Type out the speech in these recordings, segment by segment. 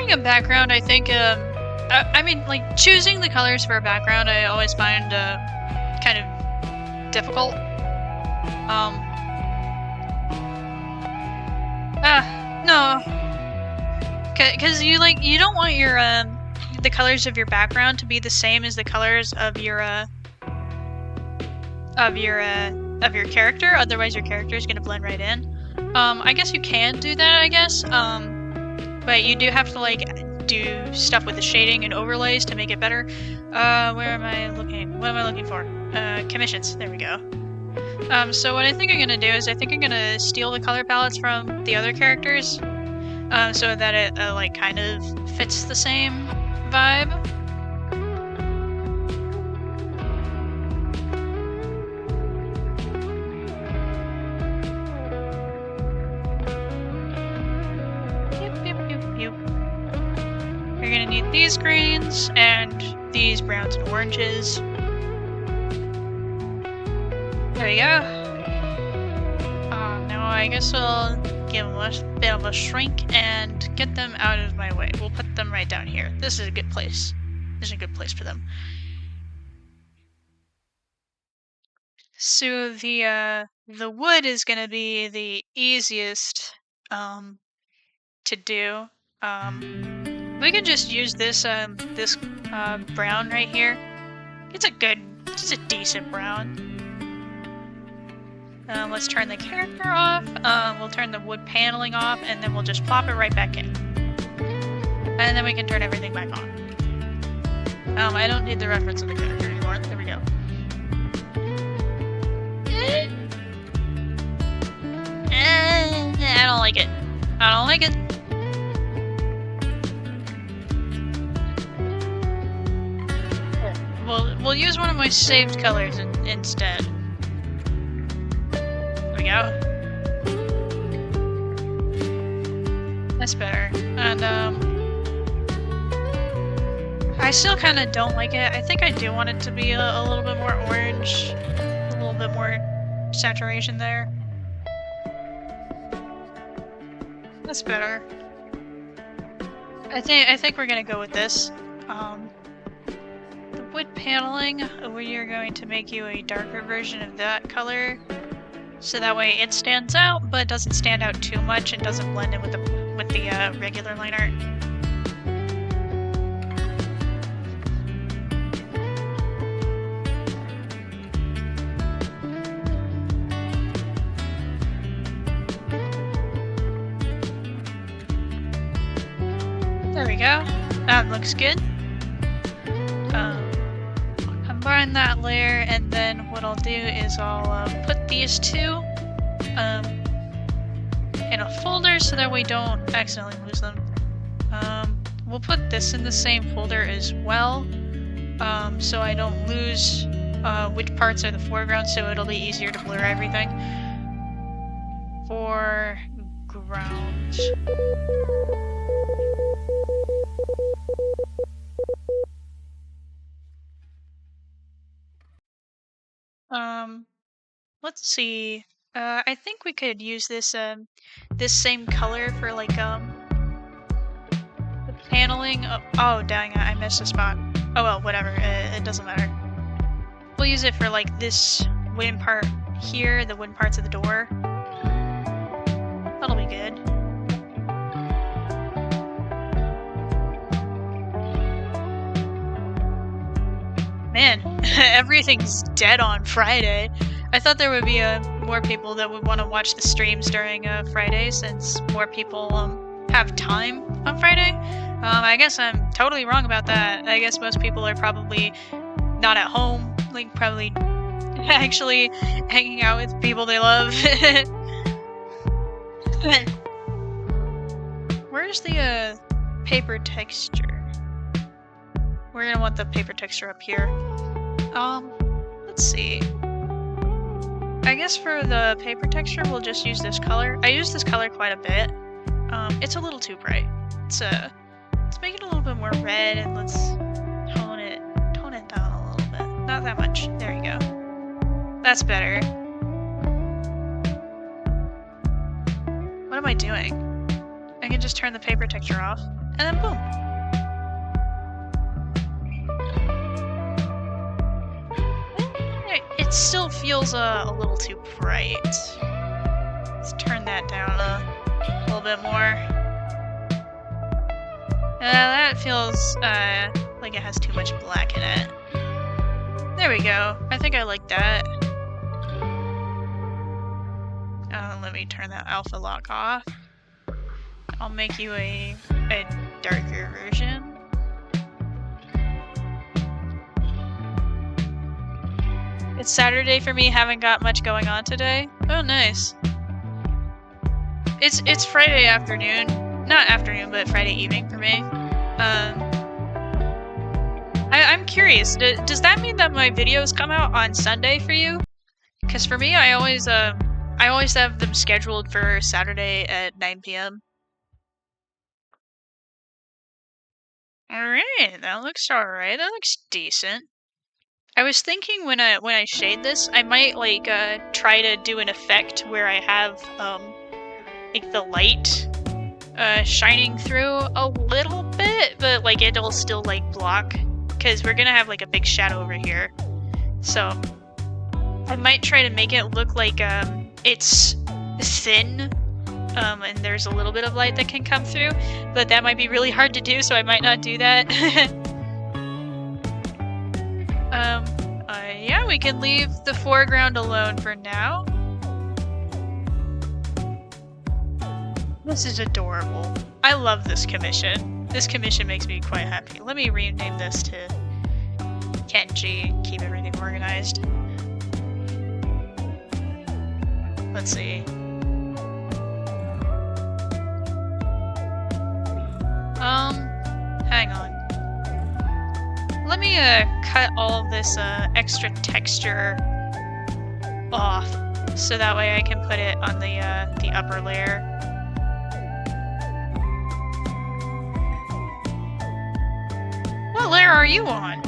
Making a background, I think, I mean, like, choosing the colors for a background I always find, kind of difficult. No. Cause you don't want your, the colors of your background to be the same as the colors of your character, otherwise your character is gonna blend right in. I guess you can do that, I guess, but you do have to, like, do stuff with the shading and overlays to make it better. Where am I looking? What am I looking for? Commissions, there we go. So what I think I'm gonna do is I think I'm gonna steal the color palettes from the other characters, so that it, like, kind of fits the same vibe. You're gonna need these greens and these browns and oranges. There we go. Now I guess I'll give them a bit of a shrink and get them out of my way. We'll put them right down here. This is a good place. This is a good place for them. So the wood is gonna be the easiest to do. We can just use this brown right here. It's a decent brown. Let's turn the character off. We'll turn the wood paneling off, and then we'll just plop it right back in. And then we can turn everything back on. I don't need the reference of the character anymore. There we go. I don't like it. I don't like it. We'll use one of my saved colors instead. There we go. That's better. And I still kind of don't like it. I think I do want it to be a little bit more orange, a little bit more saturation there. That's better. I think we're gonna go with this. The wood paneling, we are going to make you a darker version of that color, so that way it stands out, but doesn't stand out too much and doesn't blend in with the regular line art. There we go. That looks good. Combine that layer, and then what I'll do is I'll put these two in a folder so that we don't accidentally lose them. We'll put this in the same folder as well, so I don't lose which parts are the foreground, so it'll be easier to blur everything. Foreground. Let's see. I think we could use this this same color for, like, the paneling. Oh dang it, I missed a spot. Oh well, whatever. It doesn't matter. We'll use it for, like, this wooden part here, the wooden parts of the door. That'll be good. Man, everything's dead on Friday. I thought there would be more people that would want to watch the streams during Friday, since more people have time on Friday. I guess I'm totally wrong about that. I guess most people are probably not at home, like, probably actually hanging out with people they love. Where's the paper texture? We're gonna want the paper texture up here. Let's see. I guess for the paper texture, we'll just use this color. I use this color quite a bit. It's a little too bright. Let's make it a little bit more red, and let's tone it down a little bit. Not that much. There you go. That's better. What am I doing? I can just turn the paper texture off. and then boom. It still feels a little too bright. Let's turn that down a little bit more. That feels like it has too much black in it. There we go. I think I like that. Let me turn that alpha lock off. I'll make you a darker version. It's Saturday for me, haven't got much going on today. Oh, nice. It's Friday afternoon. Not afternoon, but Friday evening for me. I'm curious, does that mean that my videos come out on Sunday for you? Because for me, I always have them scheduled for Saturday at 9 p.m. Alright, that looks alright. That looks decent. I was thinking when I shade this, I might like try to do an effect where I have like the light shining through a little bit, but like it'll still like block, because we're gonna have like a big shadow over here. So I might try to make it look like it's thin, and there's a little bit of light that can come through, but that might be really hard to do, so I might not do that. Yeah, we can leave the foreground alone for now. This is adorable. I love this commission. This commission makes me quite happy. Let me rename this to Kenji and keep everything organized. Let's see. Hang on. Let me cut all this extra texture off, so that way I can put it on the upper layer. What layer are you on?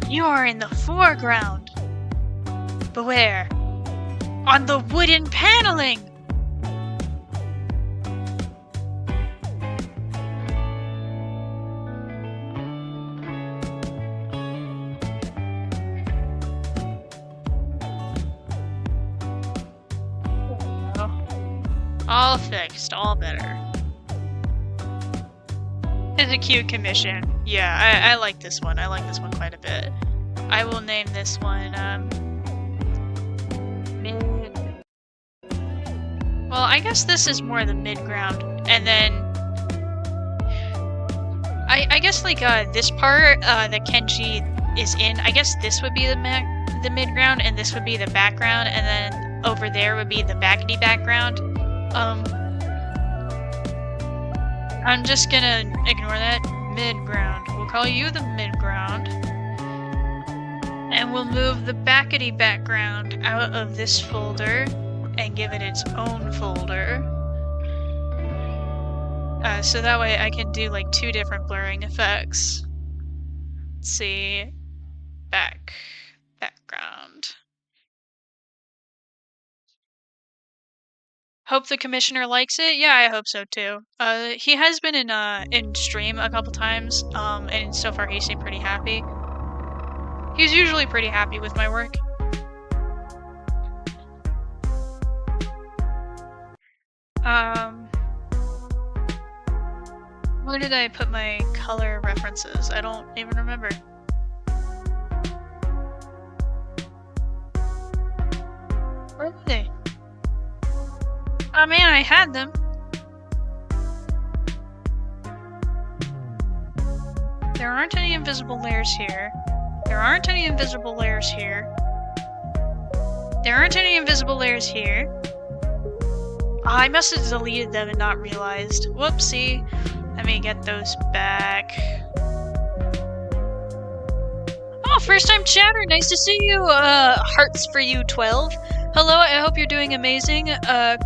You are in the foreground. But where? On the wooden paneling! All fixed, all better. It's a cute commission. Yeah, I like this one. I like this one quite a bit. I will name this one, mid... Well, I guess this is more the mid-ground, and then... I guess, like, this part, that Kenji is in, I guess this would be the mid-ground, and this would be the background, and then over there would be the backity background. I'm just gonna ignore that. Mid-ground. We'll call you the mid-ground. And we'll move the backity background out of this folder and give it its own folder. So that way I can do like 2 different blurring effects. Let's see. Background. Hope the commissioner likes it. Yeah, I hope so too. He has been in stream a couple times, and so far he seemed pretty happy. He's usually pretty happy with my work. Where did I put my color references? I don't even remember. Where are they? Oh man, I had them. There aren't any invisible layers here. There aren't any invisible layers here. There aren't any invisible layers here. Oh, I must have deleted them and not realized. Whoopsie. Let me get those back. Oh, first time chatter. Nice to see you. Hearts for you, 12. Hello, I hope you're doing amazing.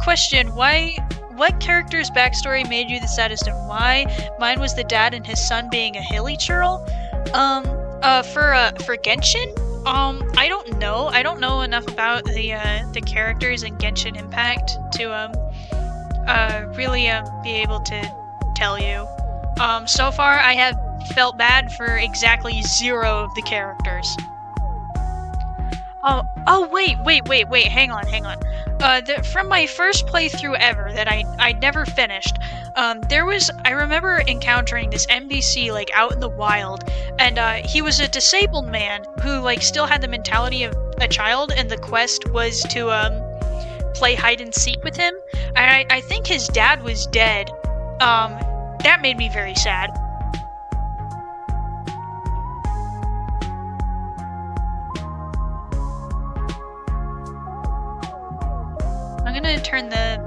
Question, what character's backstory made you the saddest and why? Mine was the dad and his son being a hilly churl. For Genshin, I don't know. I don't know enough about the characters in Genshin Impact to really be able to tell you. So far I have felt bad for exactly 0 of the characters. Oh wait, hang on. From my first playthrough ever that I never finished, I remember encountering this NPC like out in the wild, and he was a disabled man who like still had the mentality of a child, and the quest was to play hide and seek with him. I think his dad was dead. That made me very sad. I'm gonna turn the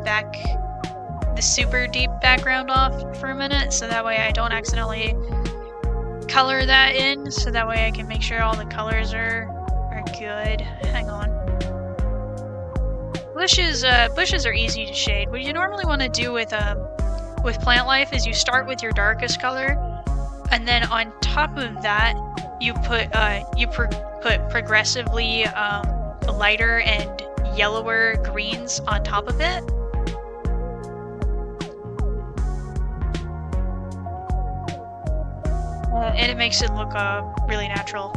super deep background off for a minute, so that way I don't accidentally color that in, so that way I can make sure all the colors are good. Hang on. Bushes are easy to shade. What you normally want to do with plant life is you start with your darkest color, and then on top of that you put progressively lighter and yellower greens on top of it. And it makes it look really natural.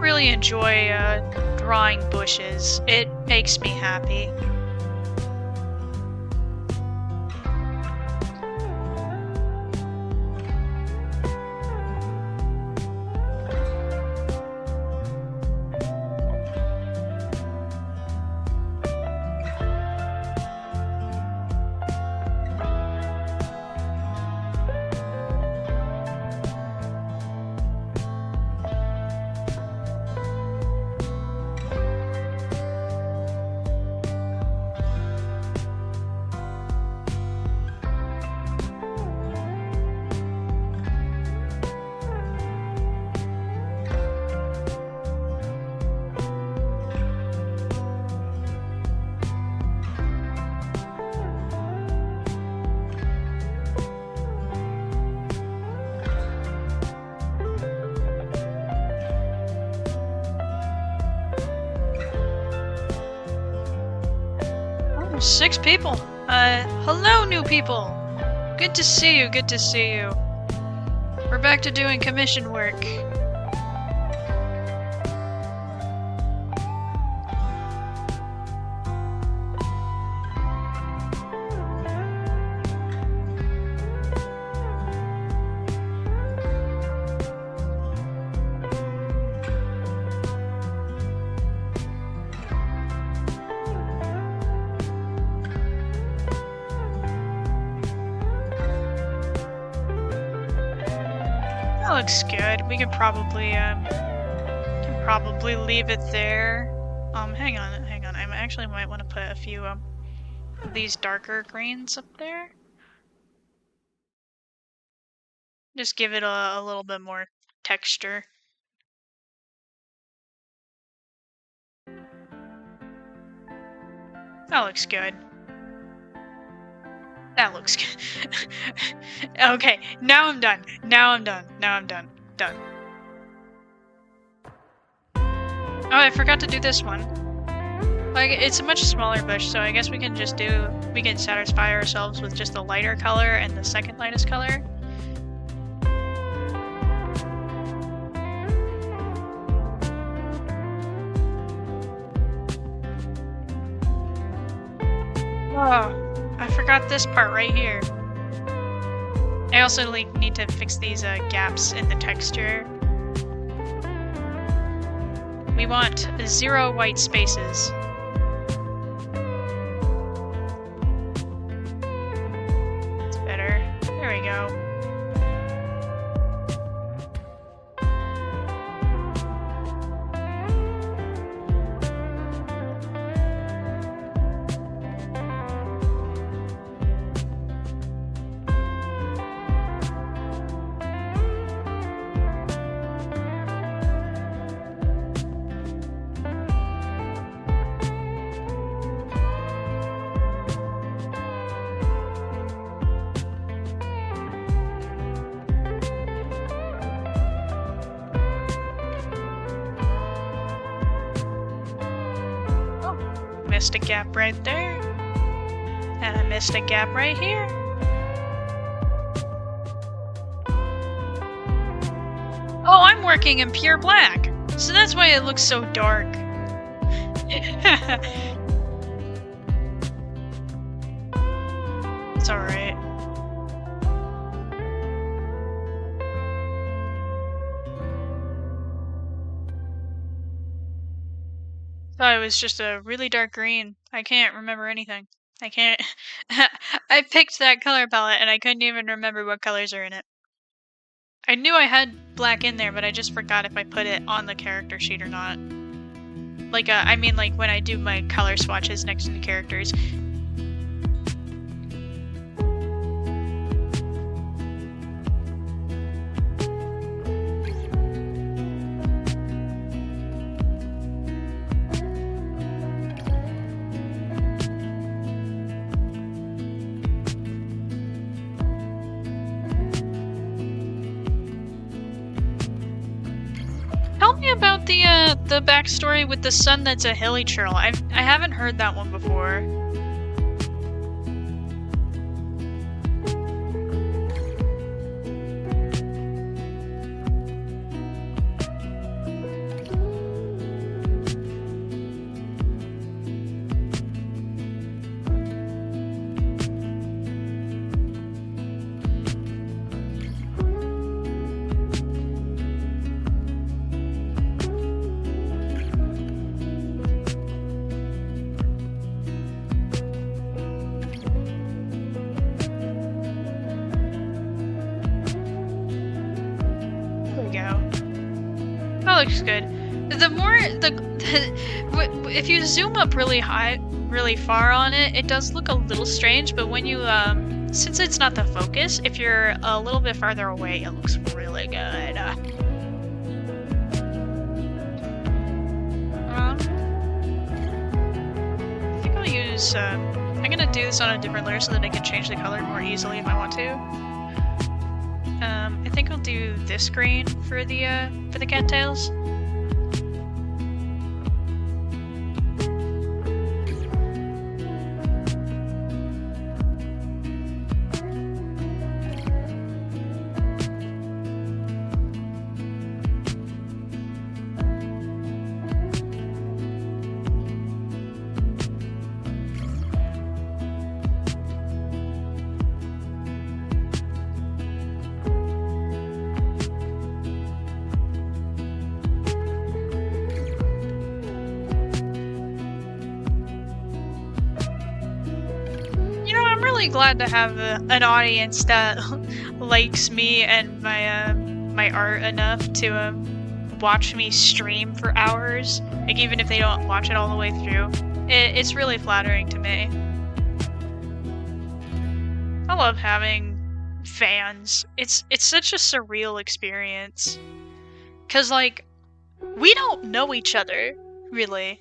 Really enjoy drawing bushes. It makes me happy. Oh, 6 people. Hello, new people. Good to see you. Good to see you. We're back to doing commission work. That looks good. We could probably leave it there. Hang on. I actually might want to put a few of these darker greens up there. Just give it a little bit more texture. That looks good. That looks good. Okay, now I'm done. Done. Oh, I forgot to do this one. Like, it's a much smaller bush, so I guess we can satisfy ourselves with just the lighter color and the second lightest color. Oh, I forgot forgot this part right here. I also need to fix these gaps in the texture. We want 0 white spaces. That's better. There we go. Missed a gap right there. And I missed a gap right here. Oh, I'm working in pure black. So that's why it looks so dark. It's alright. Thought it was just a really dark green. I can't remember anything. I can't. I picked that color palette and I couldn't even remember what colors are in it. I knew I had black in there, but I just forgot if I put it on the character sheet or not. Like, I mean, like when I do my color swatches next to the characters. Tell me about the backstory with the sun that's a hilly churl. I haven't heard that one before. That looks good. The more if you zoom up really high, really far on it, it does look a little strange. But when you since it's not the focus, if you're a little bit farther away, it looks really good. I think I'll use. I'm gonna do this on a different layer so that I can change the color more easily if I want to. I think I'll do this green for the cattails. Glad to have an audience that likes me and my art enough to watch me stream for hours. Like even if they don't watch it all the way through, it's really flattering to me. I love having fans. It's such a surreal experience. 'Cause like we don't know each other really.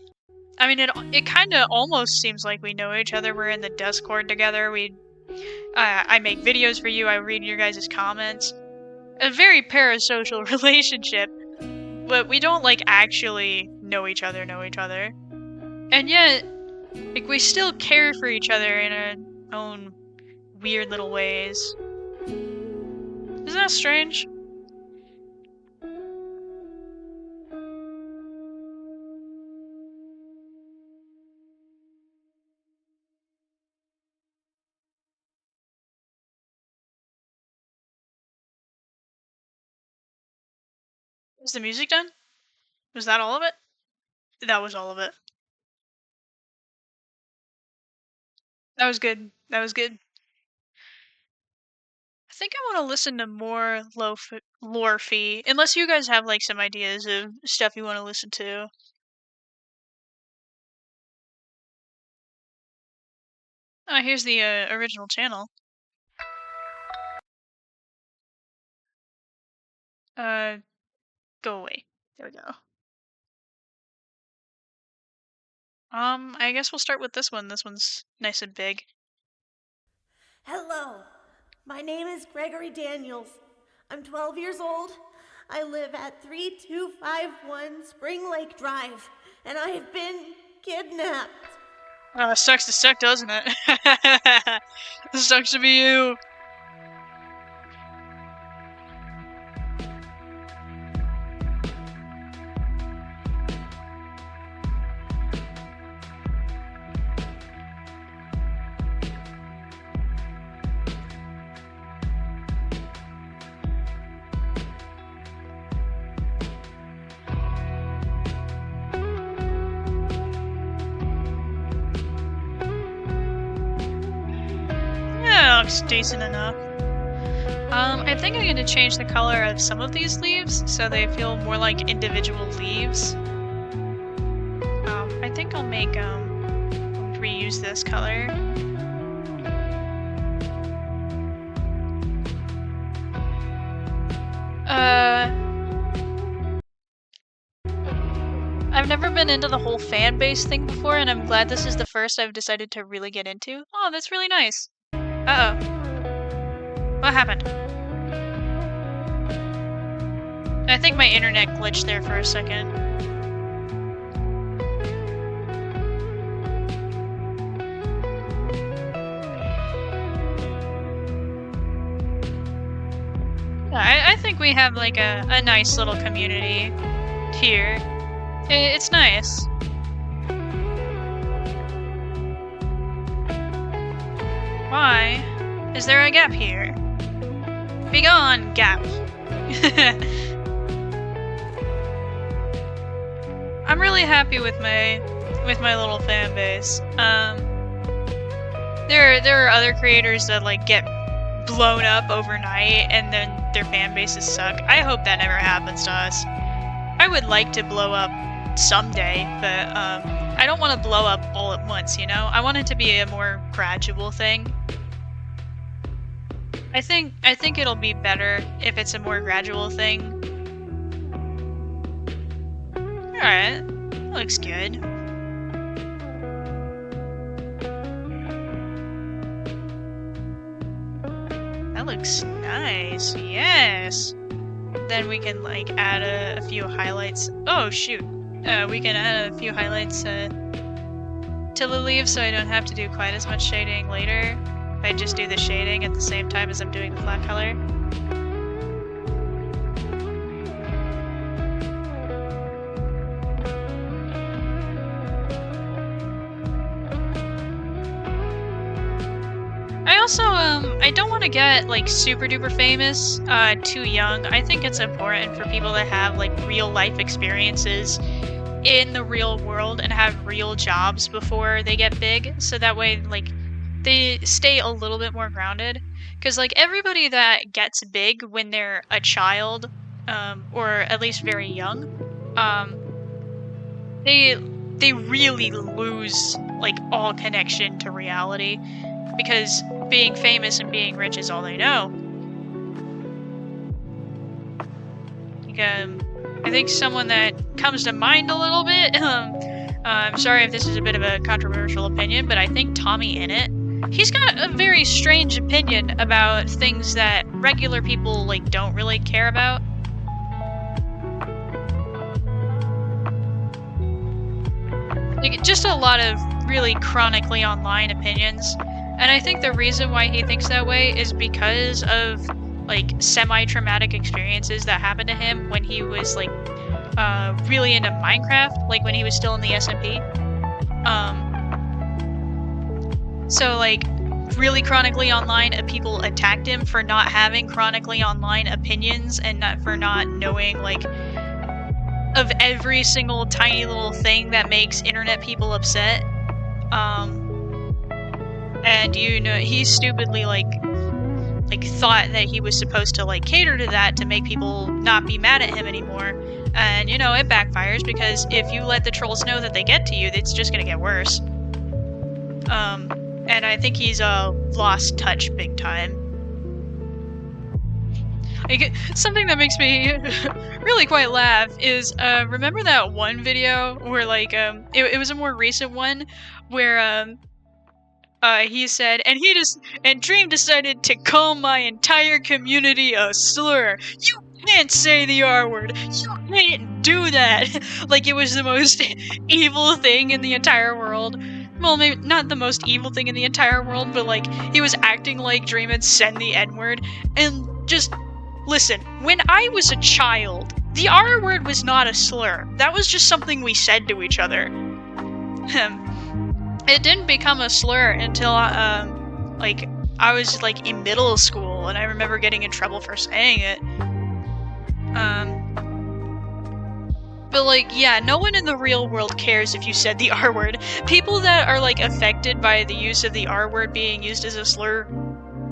I mean, it kind of almost seems like we know each other. We're in the Discord together. I make videos for you. I read your guys' comments. A very parasocial relationship, but we don't like actually know each other. And yet, like we still care for each other in our own weird little ways. Isn't that strange? Is the music done? Was that all of it? That was all of it. That was good. That was good. I think I want to listen to more lore fee, unless you guys have like some ideas of stuff you want to listen to. Oh, here's the original channel. Go away. There we go. I guess we'll start with this one. This one's nice and big. Hello, my name is Gregory Daniels. I'm 12 years old. I live at 3251 Spring Lake Drive, and I have been kidnapped. Sucks to suck, doesn't it? Sucks to be you. Yeah, looks decent enough. I think I'm gonna change the color of some of these leaves so they feel more like individual leaves. I think I'll make reuse this color. I've never been into the whole fan base thing before, and I'm glad this is the first I've decided to really get into. Oh, that's really nice. Uh-oh. What happened? I think my internet glitched there for a second. I think we have like a nice little community here. It's nice. Why is there a gap here? Begone, gap. I'm really happy with my little fan base. There are other creators that like get blown up overnight and then their fan bases suck. I hope that never happens to us. I would like to blow up someday, but I don't want to blow up all at once, you know? I want it to be a more gradual thing. I think it'll be better if it's a more gradual thing. Alright, looks good. That looks nice, yes! Then we can like add a few highlights. Oh shoot! We can add a few highlights to the leaves so I don't have to do quite as much shading later. I just do the shading at the same time as I'm doing the flat color. I also, I don't want to get like super duper famous too young. I think it's important for people to have like real life experiences in the real world and have real jobs before they get big, so that way like they stay a little bit more grounded. Because like everybody that gets big when they're a child, or at least very young, they really lose like all connection to reality, because being famous and being rich is all they know. Like, I think someone that comes to mind a little bit, I'm sorry if this is a bit of a controversial opinion, but I think Tommy Innit, he's got a very strange opinion about things that regular people like don't really care about. Like, just a lot of really chronically online opinions. And I think the reason why he thinks that way is because of like semi-traumatic experiences that happened to him when he was like really into Minecraft, like when he was still in the SMP. So like really chronically online people attacked him for not having chronically online opinions and for not knowing like of every single tiny little thing that makes internet people upset. And you know, he stupidly like thought that he was supposed to like cater to that to make people not be mad at him anymore. And you know, it backfires, because if you let the trolls know that they get to you, it's just gonna get worse. And I think he's lost touch big time. Like, something that makes me really quite laugh is, remember that one video where, like, it was a more recent one where, he said, and Dream decided to call my entire community a slur. You can't say the R word. You can't do that. Like, it was the most evil thing in the entire world. Well, maybe not the most evil thing in the entire world, but, like, he was acting like Dream had said the N-word. And just, listen, when I was a child, the R word was not a slur. That was just something we said to each other. It didn't become a slur until, like, I was, like, in middle school, and I remember getting in trouble for saying it. But, like, yeah, no one in the real world cares if you said the R word. People that are, like, affected by the use of the R word being used as a slur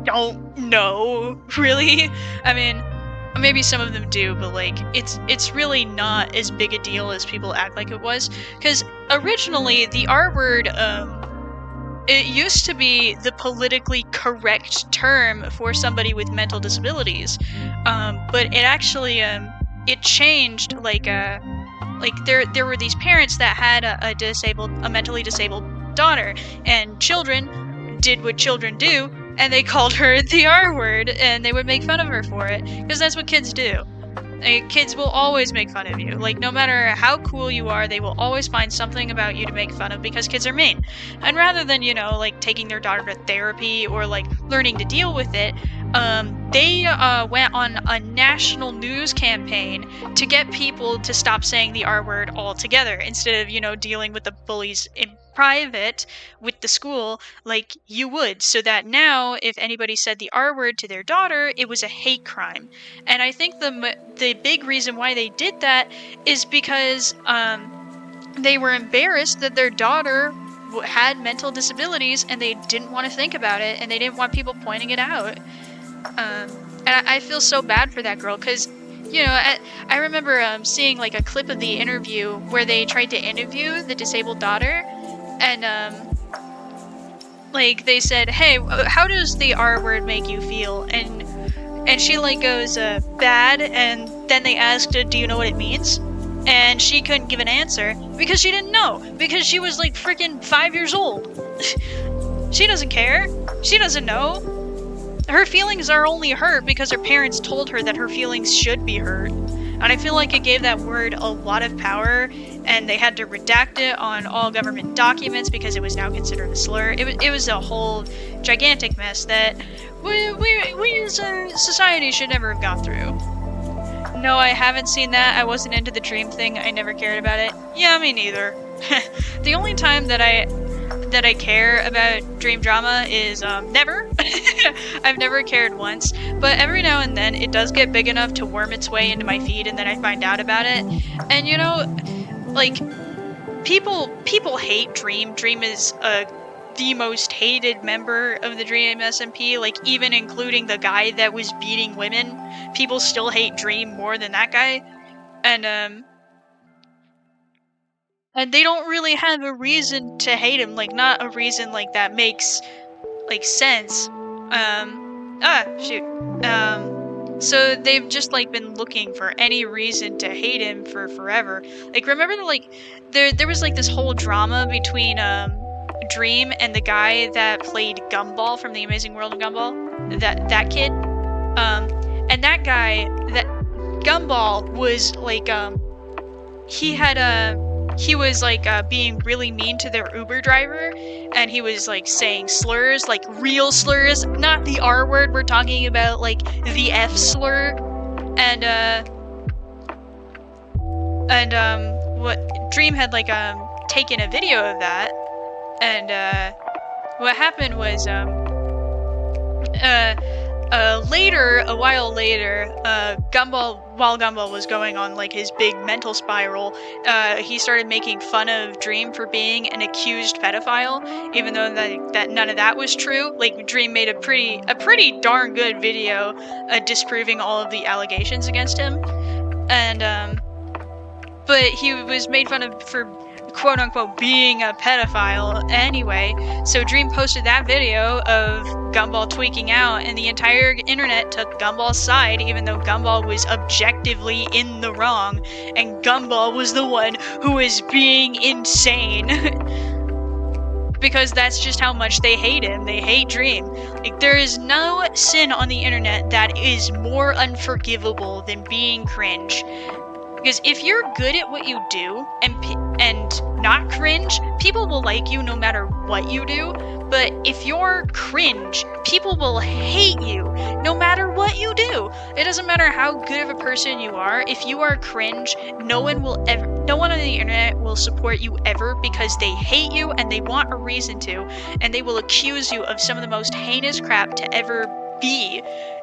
don't know, really. I mean, maybe some of them do, but, like, it's really not as big a deal as people act like it was. Because originally, the R word, it used to be the politically correct term for somebody with mental disabilities. But it actually, it changed, like there were these parents that had a mentally disabled daughter, and children did what children do, and they called her the R word, and they would make fun of her for it, because that's what kids do. Kids will always make fun of you. Like, no matter how cool you are, they will always find something about you to make fun of, because kids are mean. And rather than, you know, like, taking their daughter to therapy or, like, learning to deal with it, they went on a national news campaign to get people to stop saying the R word altogether, instead of, you know, dealing with the bullies in private with the school like you would, so that now if anybody said the R word to their daughter, it was a hate crime. And I think the big reason why they did that is because they were embarrassed that their daughter had mental disabilities, and they didn't want to think about it, and they didn't want people pointing it out. And I feel so bad for that girl, because, you know, I remember seeing, like, a clip of the interview where they tried to interview the disabled daughter, and like, they said, hey, how does the R word make you feel? And she, like, goes, bad, and then they asked, do you know what it means? And she couldn't give an answer, because she didn't know, because she was, like, freaking 5 years old. She doesn't care. She doesn't know. Her feelings are only hurt because her parents told her that her feelings should be hurt. And I feel like it gave that word a lot of power, and they had to redact it on all government documents because it was now considered a slur. It was a whole gigantic mess that we as a society should never have gone through. No, I haven't seen that. I wasn't into the Dream thing. I never cared about it. Yeah, me neither. The only time that I care about Dream drama is never. I've never cared once, but every now and then it does get big enough to worm its way into my feed, and then I find out about it. And, you know, like, people hate Dream. Dream is the most hated member of the Dream SMP, like, even including the guy that was beating women. People still hate Dream more than that guy. And they don't really have a reason to hate him, like, not a reason, like, that makes, like, sense. So they've just, like, been looking for any reason to hate him for forever. Like, remember, like, there was, like, this whole drama between, Dream and the guy that played Gumball from The Amazing World of Gumball? That kid? And that guy, that Gumball was, like, he was, like, being really mean to their Uber driver, and he was, like, saying slurs, like, real slurs, not the R word. We're talking about, like, the F slur, and what Dream had, like, taken a video of that, and, what happened was, a while later, Gumball while Gumball was going on like his big mental spiral, he started making fun of Dream for being an accused pedophile, even though that none of that was true. Like Dream made a pretty darn good video disproving all of the allegations against him, and but he was made fun of for quote unquote being a pedophile anyway. So Dream posted that video of Gumball tweaking out, and the entire internet took Gumball's side, even though Gumball was objectively in the wrong, and Gumball was the one who was being insane. Because that's just how much they hate him. They hate Dream. Like, there is no sin on the internet that is more unforgivable than being cringe. Because if you're good at what you do and not cringe, people will like you no matter what you do. But if you're cringe, people will hate you no matter what you do. It doesn't matter how good of a person you are. If you are cringe, no one on the internet will support you ever, because they hate you and they want a reason to, and they will accuse you of some of the most heinous crap to ever be,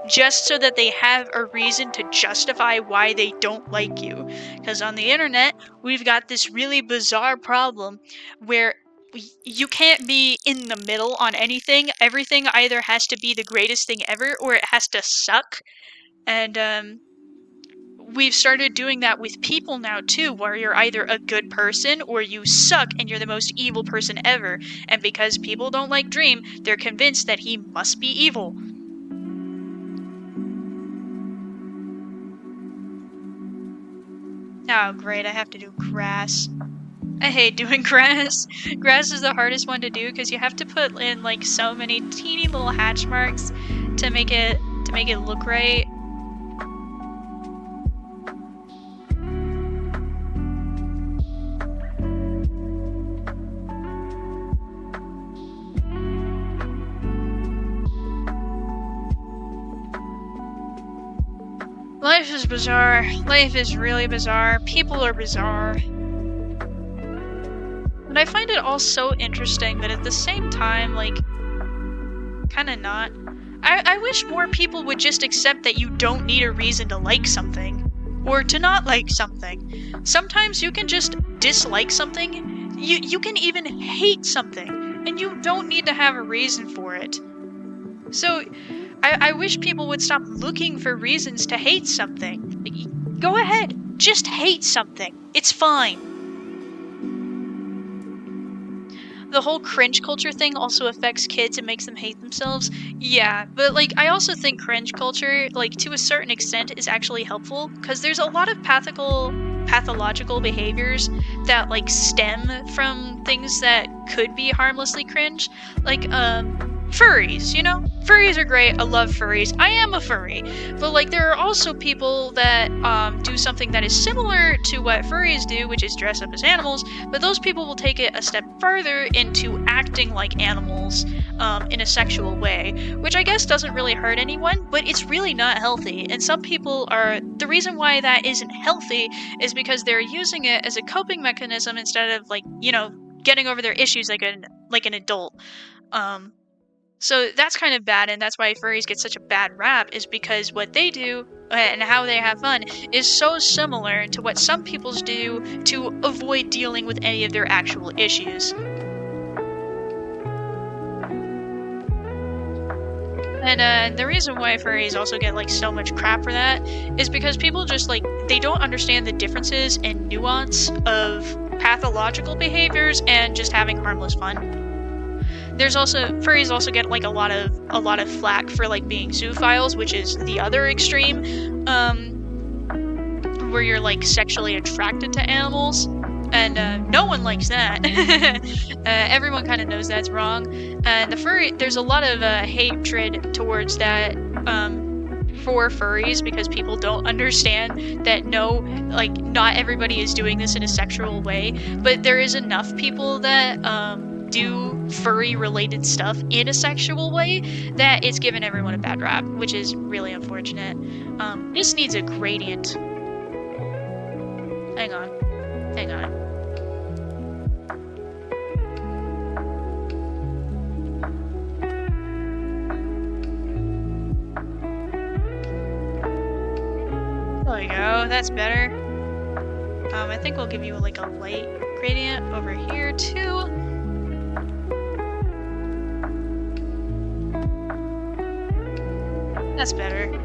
just so that they have a reason to justify why they don't like you. Because on the internet, we've got this really bizarre problem where you can't be in the middle on anything. Everything either has to be the greatest thing ever, or it has to suck. And we've started doing that with people now too, where you're either a good person or you suck and you're the most evil person ever. And because people don't like Dream, they're convinced that he must be evil. Oh great, I have to do grass. I hate doing grass. Grass is the hardest one to do because you have to put in like so many teeny little hatch marks to make it look right. Life is bizarre. Life is really bizarre. People are bizarre. And I find it all so interesting, but at the same time, like, kinda not. I wish more people would just accept that you don't need a reason to like something, or to not like something. Sometimes you can just dislike something. You can even hate something, and you don't need to have a reason for it. So, I wish people would stop looking for reasons to hate something. Go ahead, just hate something. It's fine. The whole cringe culture thing also affects kids and makes them hate themselves. Yeah, but like I also think cringe culture, like to a certain extent, is actually helpful, because there's a lot of pathological behaviors that like stem from things that could be harmlessly cringe. Like furries, you know? Furries are great. I love furries. I am a furry. But like there are also people that do something that is similar to what furries do, which is dress up as animals, but those people will take it a step further into acting like animals in a sexual way, which I guess doesn't really hurt anyone, but it's really not healthy. And some people the reason why that isn't healthy is because they're using it as a coping mechanism instead of like, you know, getting over their issues like an adult. So that's kind of bad, and that's why furries get such a bad rap, is because what they do and how they have fun is so similar to what some people do to avoid dealing with any of their actual issues. And the reason why furries also get like so much crap for that is because people just like, they don't understand the differences and nuance of pathological behaviors and just having harmless fun. There's also furries also get like a lot of flack for like being zoophiles, which is the other extreme, where you're like sexually attracted to animals, and no one likes that. Everyone kind of knows that's wrong, and there's a lot of hatred towards that for furries, because people don't understand that not everybody is doing this in a sexual way, but there is enough people that do furry related stuff in a sexual way that it's given everyone a bad rap, which is really unfortunate. This needs a gradient. Hang on. Oh we go. That's better. I think we'll give you like a light gradient over here too. That's better.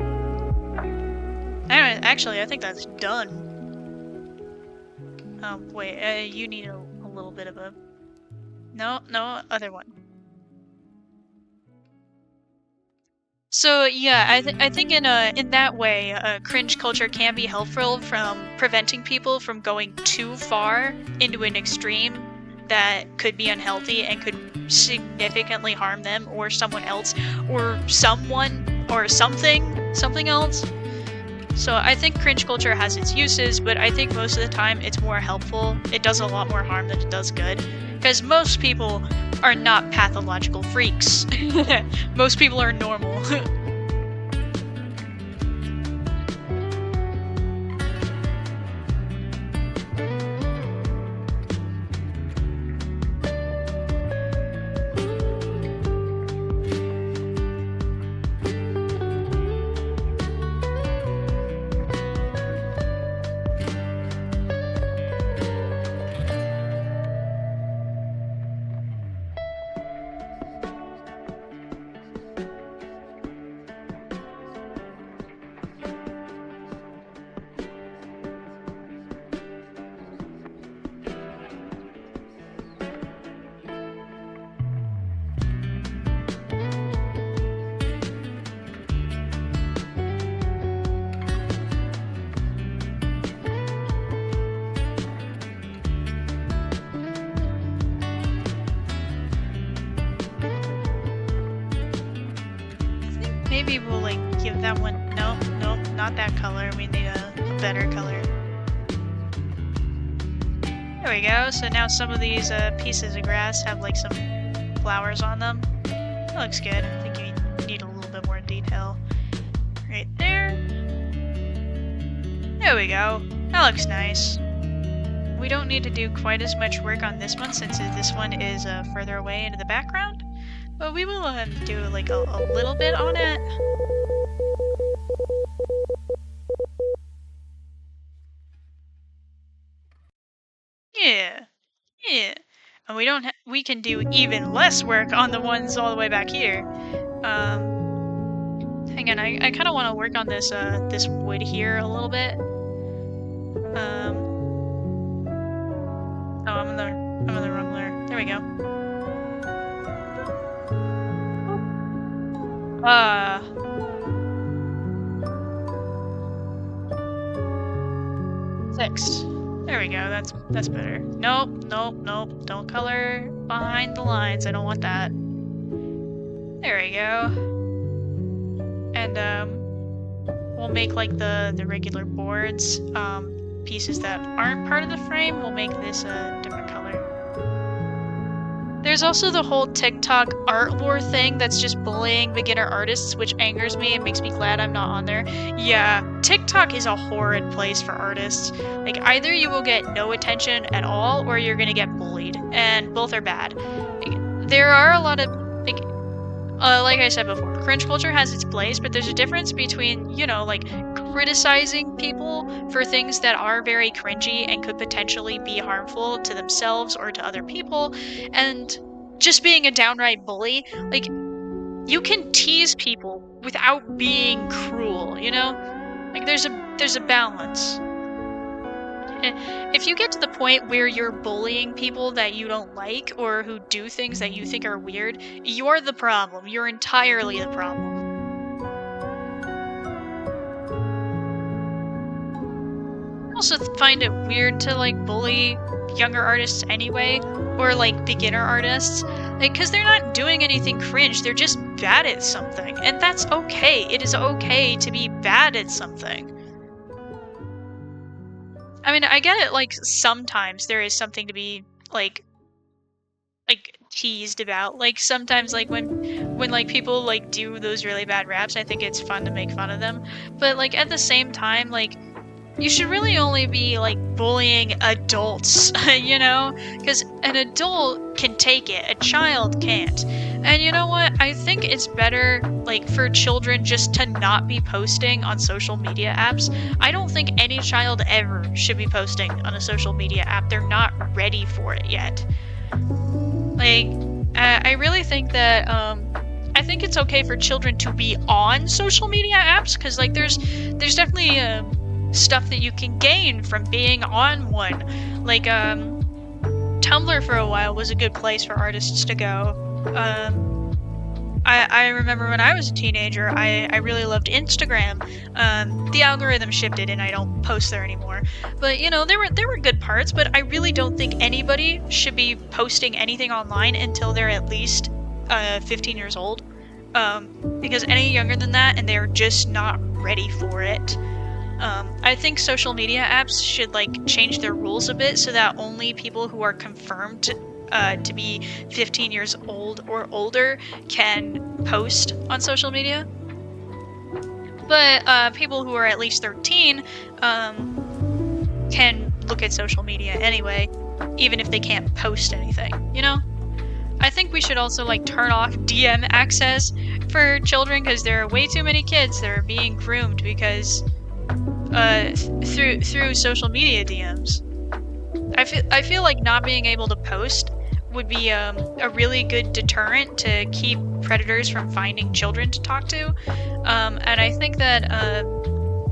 Actually, I think that's done. Wait, you need a little bit of a... No, other one. So yeah, I think in that way, cringe culture can be helpful from preventing people from going too far into an extreme that could be unhealthy and could significantly harm them or someone else or someone or something else. So I think cringe culture has its uses, but I think most of the time it's more helpful. It does a lot more harm than it does good. Because most people are not pathological freaks. Most people are normal. Maybe we'll like give that one. Nope, not that color. We need a better color. There we go. So now some of these pieces of grass have like some flowers on them. That looks good. I think you need a little bit more detail. Right there. There we go. That looks nice. We don't need to do quite as much work on this one since this one is further away into the background. But we will do like a little bit on it. Yeah. And we can do even less work on the ones all the way back here. Hang on, I kind of want to work on this this wood here a little bit. Oh, I'm on the wrong layer. There we go. Fixed. There we go. That's better. Nope. Don't color behind the lines. I don't want that. There we go. And we'll make like the regular boards pieces that aren't part of the frame. We'll make this a different color. There's also the whole TikTok art lore thing that's just bullying beginner artists, which angers me and makes me glad I'm not on there. Yeah, TikTok is a horrid place for artists. Like, either you will get no attention at all, or you're gonna get bullied, and both are bad. Like, there are a lot of, like I said before, cringe culture has its place, but there's a difference between, you know, like, criticizing people for things that are very cringy and could potentially be harmful to themselves or to other people, and just being a downright bully. Like, you can tease people without being cruel, you know? Like, there's a balance. If you get to the point where you're bullying people that you don't like or who do things that you think are weird, you're the problem. You're entirely the problem. I also find it weird to like bully younger artists anyway, or like beginner artists, like, because they're not doing anything cringe, they're just bad at something, and that's okay. It is okay to be bad at something. I mean, I get it, like, sometimes there is something to be, like teased about. Like, sometimes, like, when like, people, like, do those really bad raps, I think it's fun to make fun of them. But, like, at the same time, like, you should really only be, like, bullying adults, you know? Because an adult can take it, a child can't. And you know what? I think it's better, like, for children just to not be posting on social media apps. I don't think any child ever should be posting on a social media app. They're not ready for it yet. Like, I really think that, I think it's okay for children to be on social media apps, because, like, there's definitely, stuff that you can gain from being on one. Like, Tumblr for a while was a good place for artists to go. I remember when I was a teenager, I really loved Instagram. The algorithm shifted and I don't post there anymore. But you know, there were good parts, but I really don't think anybody should be posting anything online until they're at least 15 years old. Because any younger than that and they're just not ready for it. I think social media apps should like change their rules a bit so that only people who are confirmed to be 15 years old or older can post on social media. But people who are at least 13 can look at social media anyway, even if they can't post anything, you know? I think we should also like turn off DM access for children, because there are way too many kids that are being groomed because through social media DMs. I feel like not being able to post would be a really good deterrent to keep predators from finding children to talk to. And I think that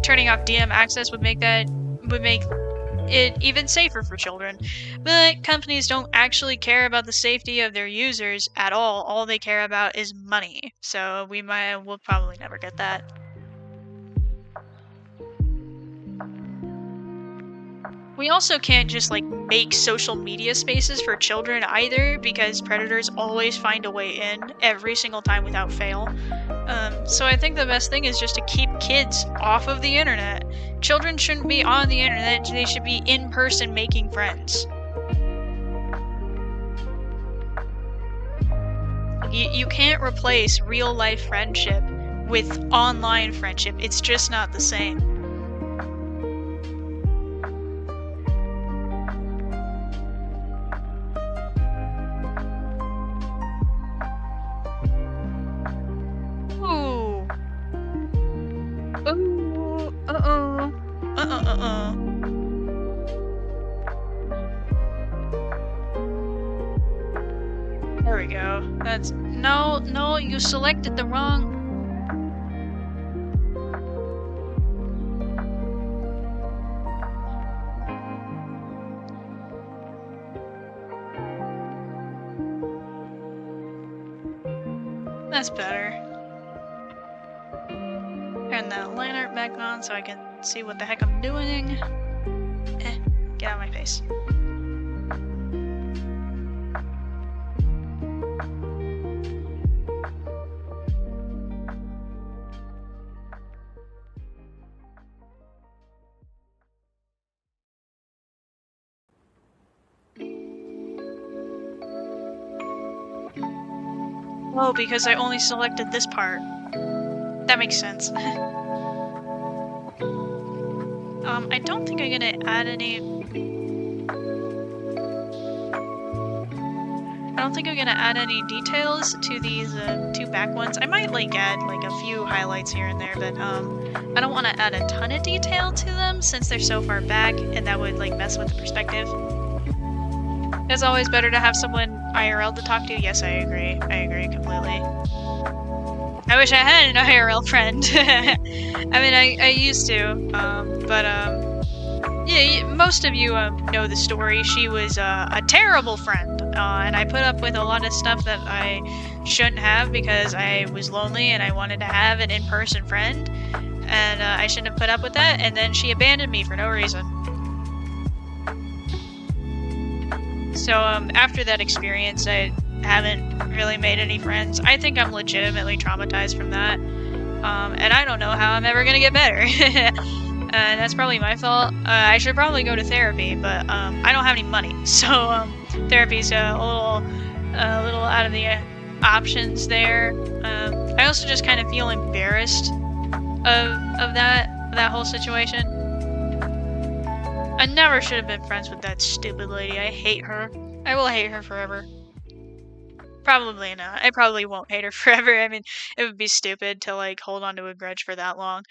turning off DM access would make it even safer for children. But companies don't actually care about the safety of their users at all. All they care about is money. So we'll probably never get that. We also can't just like make social media spaces for children either, because predators always find a way in every single time without fail. So I think the best thing is just to keep kids off of the internet. Children shouldn't be on the internet, they should be in person making friends. You can't replace real life friendship with online friendship. It's just not the same. Ooh. Ooh. Uh-oh. There we go. That's... No, you selected the wrong... That's better. Turn that line art back on so I can see what the heck I'm doing. Get out of my face. Oh, because I only selected this part. That makes sense. I don't think I'm gonna add any... I don't think I'm gonna add any details to these two back ones. I might like add like a few highlights here and there, but I don't want to add a ton of detail to them since they're so far back, and that would like mess with the perspective. It's always better to have someone IRL to talk to. Yes, I agree. I agree completely. I wish I had an IRL friend. I mean, I used to, yeah, most of you know the story. She was a terrible friend, and I put up with a lot of stuff that I shouldn't have because I was lonely and I wanted to have an in-person friend, and I shouldn't have put up with that, and then she abandoned me for no reason. So after that experience, I haven't really made any friends. I think I'm legitimately traumatized from that, and I don't know how I'm ever gonna get better. And that's probably my fault. I should probably go to therapy, but I don't have any money, so therapy's a little out of the options there. I also just kind of feel embarrassed of that whole situation. I never should have been friends with that stupid lady. I hate her. I will hate her forever. Probably not. I probably won't hate her forever. I mean, it would be stupid to like hold on to a grudge for that long.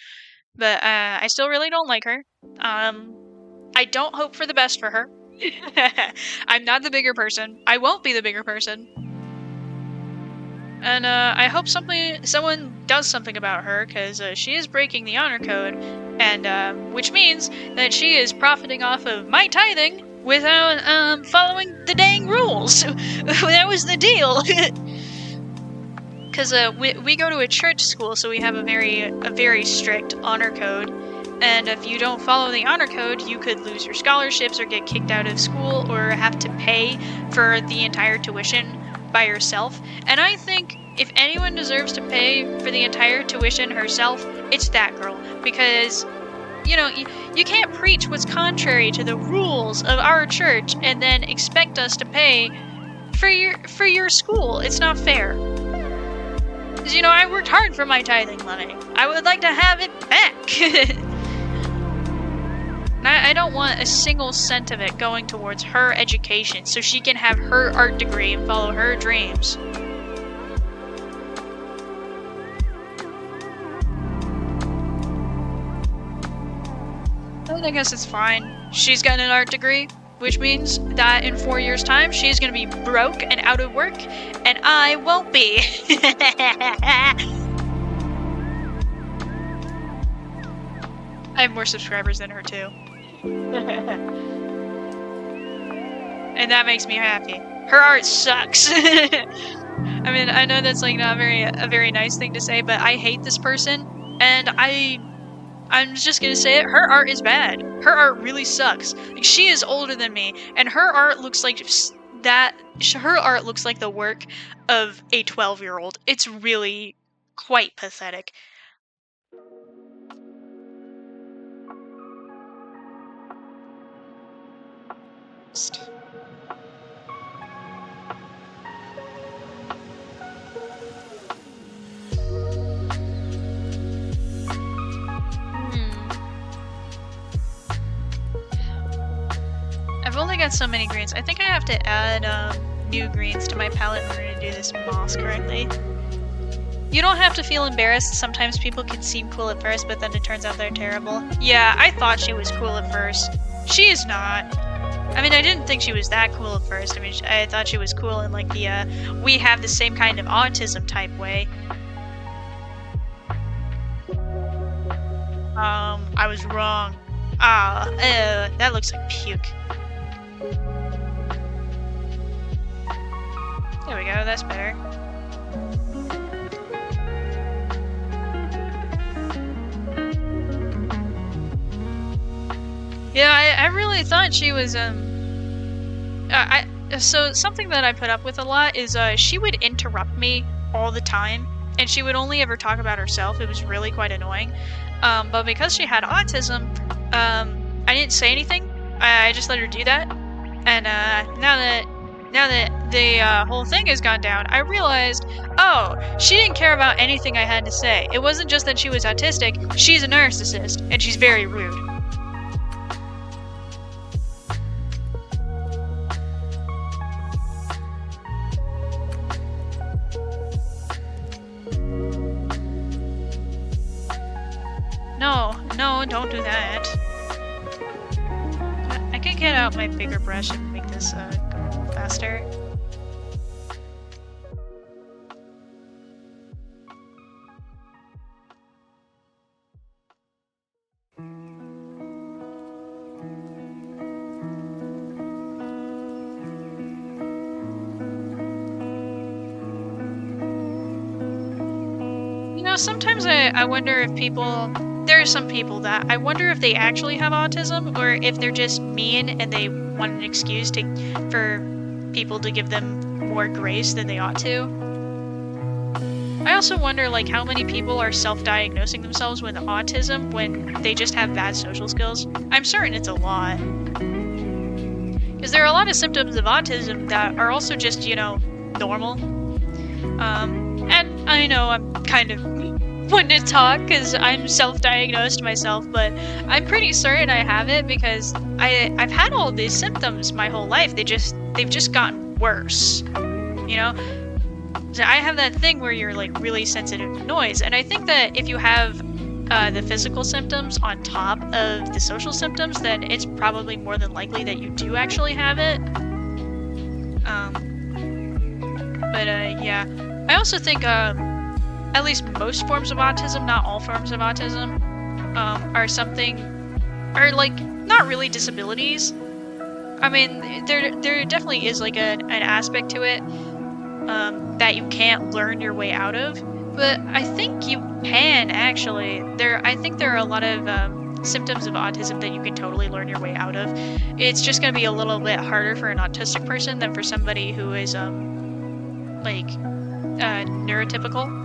But I still really don't like her. I don't hope for the best for her. I'm not the bigger person. I won't be the bigger person. And I hope someone does something about her, because she is breaking the honor code, and which means that she is profiting off of my tithing without following the dang rules. That was the deal. Because we go to a church school, so we have a very strict honor code. And if you don't follow the honor code, you could lose your scholarships or get kicked out of school or have to pay for the entire tuition by yourself. And I think if anyone deserves to pay for the entire tuition herself, it's that girl. Because, you know, you can't preach what's contrary to the rules of our church and then expect us to pay for your school. It's not fair. Because, you know, I worked hard for my tithing money. I would like to have it back. I don't want a single cent of it going towards her education so she can have her art degree and follow her dreams. I guess it's fine. She's got an art degree, which means that in 4 years' time, she's gonna be broke and out of work, and I won't be. I have more subscribers than her, too. And that makes me happy. Her art sucks. I mean, I know that's like not a very nice thing to say, but I hate this person, and I'm just gonna say it. Her art is bad. Her art really sucks. Like, she is older than me, and her art looks like Her art looks like the work of a 12-year-old. It's really quite pathetic. I've only got so many greens. I think I have to add new greens to my palette in order to do this moss correctly. You don't have to feel embarrassed. Sometimes people can seem cool at first, but then it turns out they're terrible. Yeah, I thought she was cool at first. She is not. I mean, I didn't think she was that cool at first. I mean, I thought she was cool in like the we have the same kind of autism type way. I was wrong. That looks like puke. There we go, that's better. Yeah, I really thought she was, so something that I put up with a lot is, she would interrupt me all the time, and she would only ever talk about herself. It was really quite annoying. But because she had autism, I didn't say anything. I just let her do that. And, now that the whole thing has gone down, I realized, oh, she didn't care about anything I had to say. It wasn't just that she was autistic, she's a narcissist, and she's very rude. No, don't do that. I could get out my bigger brush and make this go faster. You know, sometimes I wonder if there are some people that I wonder if they actually have autism or if they're just mean and they want an excuse for people to give them more grace than they ought to. I also wonder like how many people are self-diagnosing themselves with autism when they just have bad social skills. I'm certain it's a lot. Because there are a lot of symptoms of autism that are also just, you know, normal. And I know I'm kind of one to talk because I'm self-diagnosed myself, but I'm pretty certain I have it because I've had all these symptoms my whole life. They've just gotten worse, you know? So I have that thing where you're like really sensitive to noise, and I think that if you have the physical symptoms on top of the social symptoms, then it's probably more than likely that you do actually have it. Yeah. I also think at least most forms of autism, not all forms of autism, are like not really disabilities. I mean, there definitely is like an aspect to it that you can't learn your way out of, but I think you can actually. I think there are a lot of symptoms of autism that you can totally learn your way out of. It's just going to be a little bit harder for an autistic person than for somebody who is neurotypical.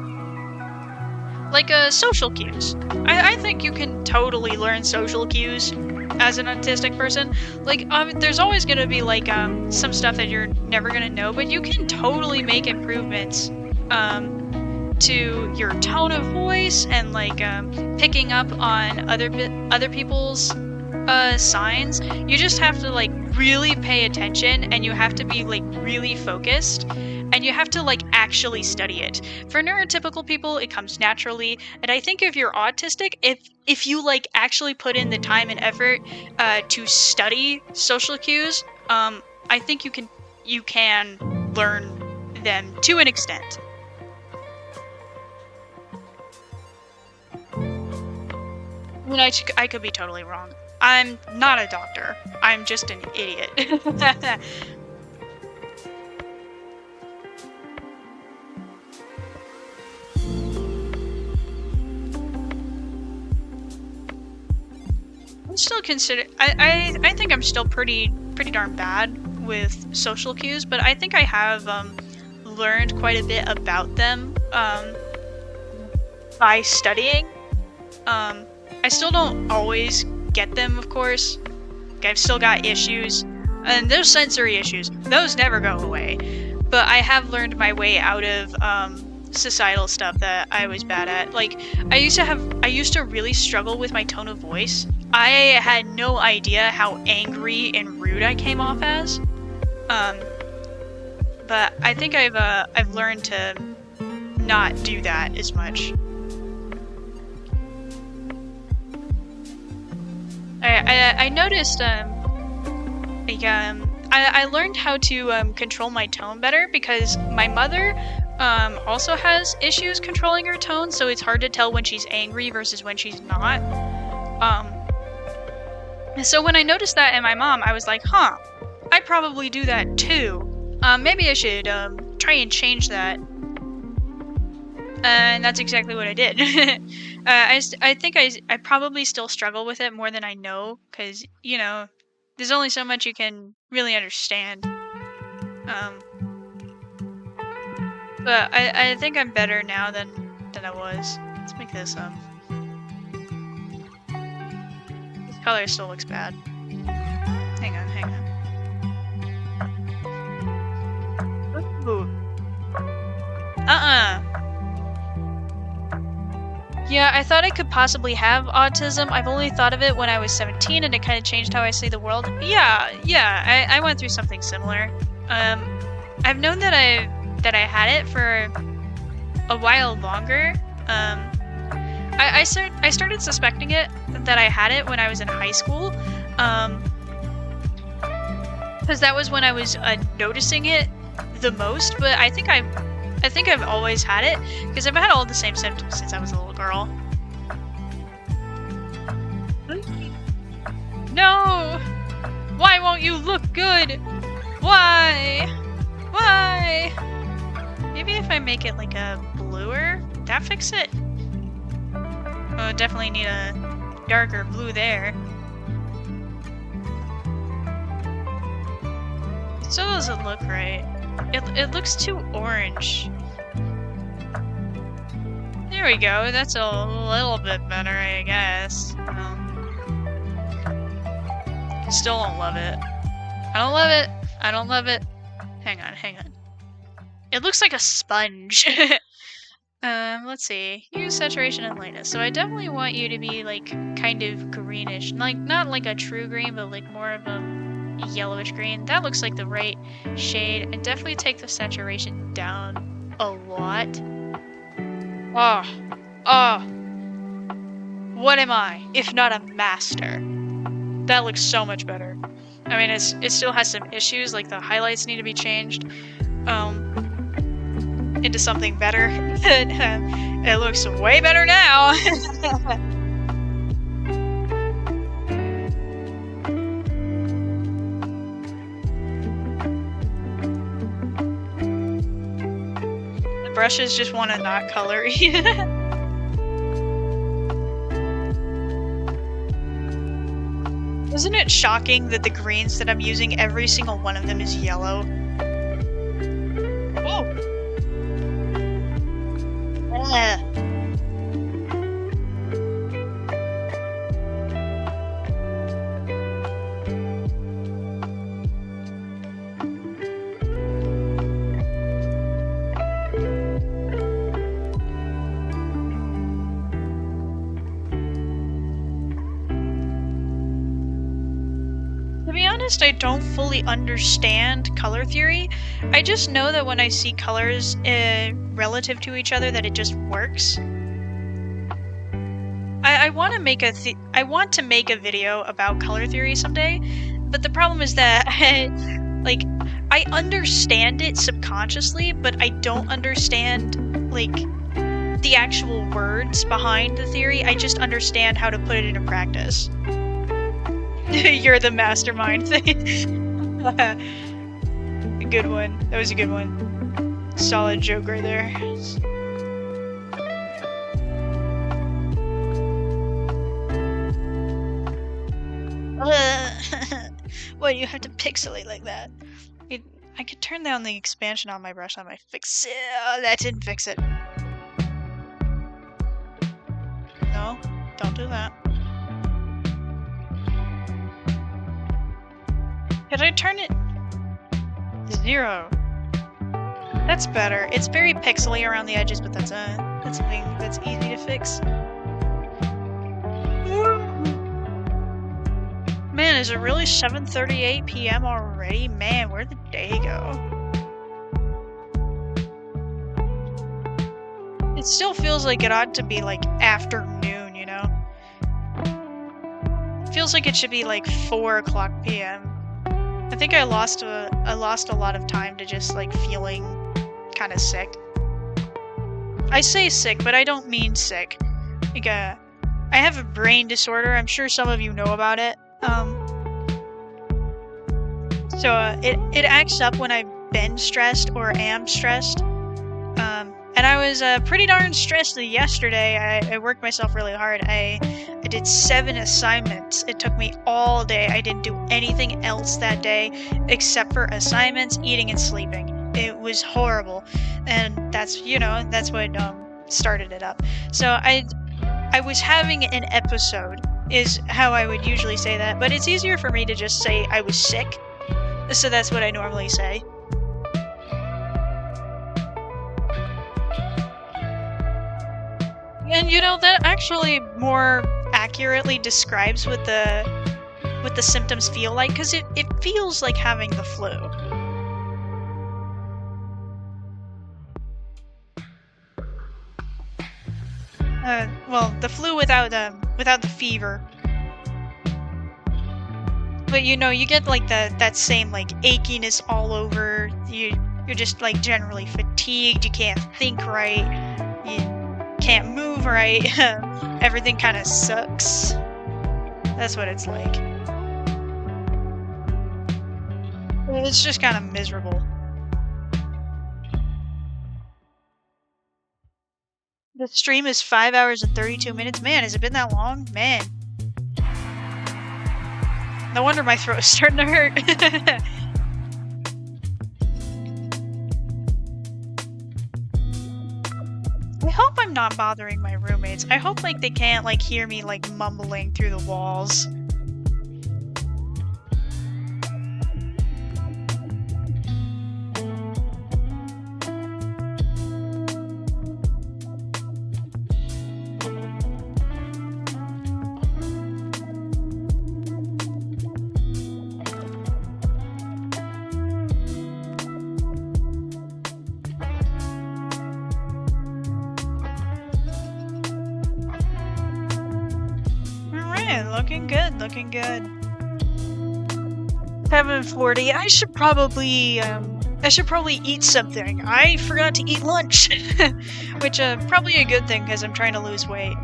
Like social cues. I think you can totally learn social cues as an autistic person. Like there's always gonna be like some stuff that you're never gonna know, but you can totally make improvements to your tone of voice and like picking up on other people's signs. You just have to like really pay attention, and you have to be like really focused, and you have to like actually study it. For neurotypical people, it comes naturally, and I think if you're autistic, if you like actually put in the time and effort to study social cues, I think you can learn them to an extent. I mean, I could be totally wrong. I'm not a doctor. I'm just an idiot. I'm still I think I'm still pretty darn bad with social cues, but I think I have learned quite a bit about them by studying. I still don't always get them, of course. I've still got issues, and those sensory issues, those never go away. But I have learned my way out of societal stuff that I was bad at. Like I used to really struggle with my tone of voice. I had no idea how angry and rude I came off as. But I think I've learned to not do that as much. I noticed I learned how to control my tone better because my mother also has issues controlling her tone, so it's hard to tell when she's angry versus when she's not. So when I noticed that in my mom, I was like, huh, I probably do that too. Maybe I should try and change that. And that's exactly what I did. I think I probably still struggle with it more than I know, because, you know, there's only so much you can really understand. But I think I'm better now than I was. Let's make this up. This color still looks bad. Hang on. Ooh. Yeah, I thought I could possibly have autism. I've only thought of it when I was 17, and it kind of changed how I see the world. Yeah, I went through something similar. I've known that I had it for a while longer. I started suspecting it, that I had it when I was in high school. Because that was when I was noticing it the most, but I think I've always had it, because I've had all the same symptoms since I was a little girl. No! Why won't you look good? Why? Maybe if I make it like a bluer, would that fix it? Oh, definitely need a darker blue there. Still doesn't look right. It looks too orange. There we go, that's a little bit better, I guess. Still don't love it. I don't love it. Hang on. It looks like a sponge. Let's see. Use saturation and lightness. So I definitely want you to be like kind of greenish. Like not like a true green, but like more of a yellowish green. That looks like the right shade. And definitely take the saturation down a lot. Oh, oh. What am I, if not a master? That looks so much better. I mean, it still has some issues, like the highlights need to be changed into something better. It looks way better now. The brushes just want to not color. Isn't it shocking that the greens that I'm using, every single one of them is yellow? Oh! To be honest, I don't fully understand color theory. I just know that when I see colors relative to each other, that it just works. I want to make a video about color theory someday, but the problem is that I understand it subconsciously, but I don't understand like the actual words behind the theory. I just understand how to put it into practice. You're the mastermind thing. A good one. That was a good one. Solid joke right there. Why do you have to pixelate like that? I could turn down the expansion on my brush. I might fix it. Oh, that didn't fix it. No, don't do that. Could I turn it 0? That's better. It's very pixely around the edges, but that's something that's easy to fix. Man, is it really 7:38 p.m. already? Man, where'd the day go? It still feels like it ought to be like afternoon, you know? It feels like it should be like 4 o'clock p.m. I think I lost a lot of time to just like feeling kind of sick. I say sick, but I don't mean sick. Like I have a brain disorder. I'm sure some of you know about it. It acts up when I've been stressed or am stressed. And I was pretty darn stressed yesterday. I worked myself really hard. I did 7 assignments. It took me all day. I didn't do anything else that day except for assignments, eating, and sleeping. It was horrible. And that's what started it up. So I was having an episode, is how I would usually say that. But it's easier for me to just say I was sick. So that's what I normally say. And that actually more accurately describes what the symptoms feel like, because it feels like having the flu. Well, the flu without the fever. But you get like that same like achiness all over. You're just like generally fatigued. You can't think right. You can't move right. Everything kind of sucks. That's what it's like. It's just kind of miserable. The stream is 5 hours and 32 minutes. Man, has it been that long? Man. No wonder my throat is starting to hurt. I hope I'm not bothering my roommates. I hope like they can't like hear me like mumbling through the walls. Okay, looking good, looking good. 7:40. I should probably eat something. I forgot to eat lunch, which probably a good thing because I'm trying to lose weight.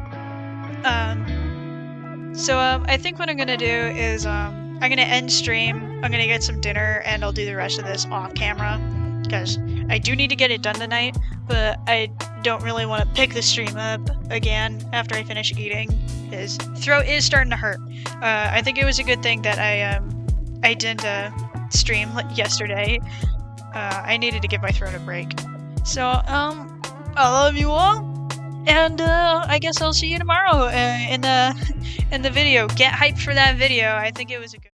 So I think what I'm gonna do is I'm gonna end stream. I'm gonna get some dinner and I'll do the rest of this off camera because I do need to get it done tonight. But I don't really want to pick the stream up again after I finish eating. His throat is starting to hurt. I think it was a good thing that I didn't stream yesterday. I needed to give my throat a break. So I love you all, and I guess I'll see you tomorrow in the video. Get hyped for that video. I think it was a good.